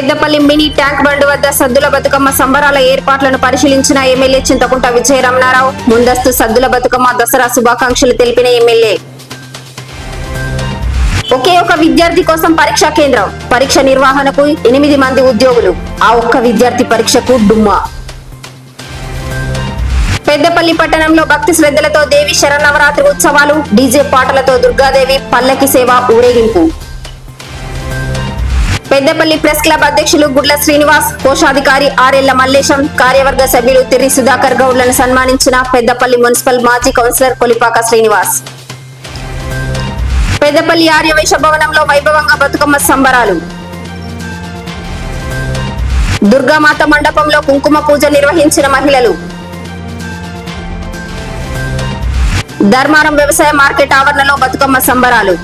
Peddapalli mini tank bund వద్ద సద్దుల బతుకమ్మ సంబరాల ఏర్పాట్లను పరిశీలించిన ఎమ్మెల్యే చింతకుంట విజయ రమణారావు. ముందస్తు సద్దుల బతుకమ్మ దసరా శుభాకాంక్షలు తెలిపిన ఎమ్మెల్యే. ఒకే ఒక విద్యార్థి కోసం పరీక్షా కేంద్రం, పరీక్ష నిర్వహణకు 8 మంది ఉద్యోగులు. ఆ ఒక్క విద్యార్థి పరీక్షకు డుమ్మా. పెద్దపల్లి పట్టణంలో భక్తి శ్రద్ధలతో దేవి శరన్నవరాత్రి ఉత్సవాలు, డీజే పాటలతో దుర్గాదేవి పల్లకి సేవ ఊరేగింపు. పెద్దపల్లి ప్రెస్ క్లబ్ అధ్యక్షులు గుడ్ల శ్రీనివాస్, కోశాధికారి ఆర్ఎల్ల మల్లేశం, కార్యవర్గ సభ్యులు తిర్రి సుధాకర్ గౌడ్లను సన్మానించిన పెద్దపల్లి మున్సిపల్ మాజీ కౌన్సిలర్ కొలిపాక శ్రీనివాస్. పెద్దపల్లి ఆర్యవైశ్య భవనంలో వైభవంగా బతుకమ్మ సంబరాలు. దుర్గామాత మండపంలో కుంకుమ పూజ నిర్వహించిన మహిళలు. ధర్మారం వ్యవసాయ మార్కెట్ ఆవరణలో బతుకమ్మ సంబరాలు.